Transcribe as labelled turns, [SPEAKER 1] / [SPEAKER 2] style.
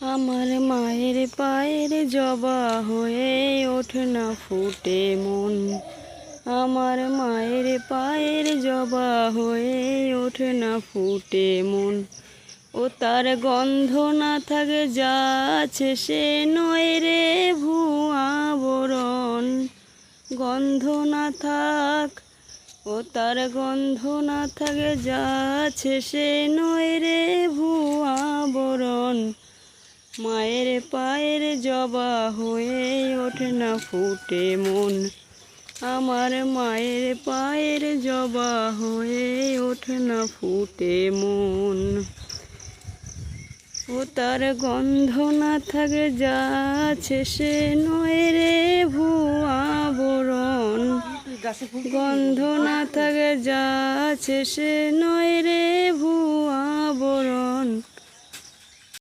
[SPEAKER 1] আমার মায়ের পায়ের জবা হয়ে ওঠে না ফুটে মন। আমার মায়ের পায়ের জবা হয়ে ওঠে না ফুটে মন। ও তার গন্ধ না থাকে যাচ্ছে সে নয় রে ভুয়া বরণ। গন্ধ না থাক, ও তার গন্ধ না থাকে যাচ্ছে সে নয় রে ভুয়া বরণ। মায়ের পায়ের জবা হয়ে ওঠে না ফুটে মন। আমার মায়ের পায়ের জবা হয়ে ওঠে না ফুটে মন। ও তার গন্ধ না থাকে যাচ্ছে সে নয় রে ভুয়া বরণ। গন্ধ না থাকে যাচ্ছে সে নয় রে ভুয়া বরণ।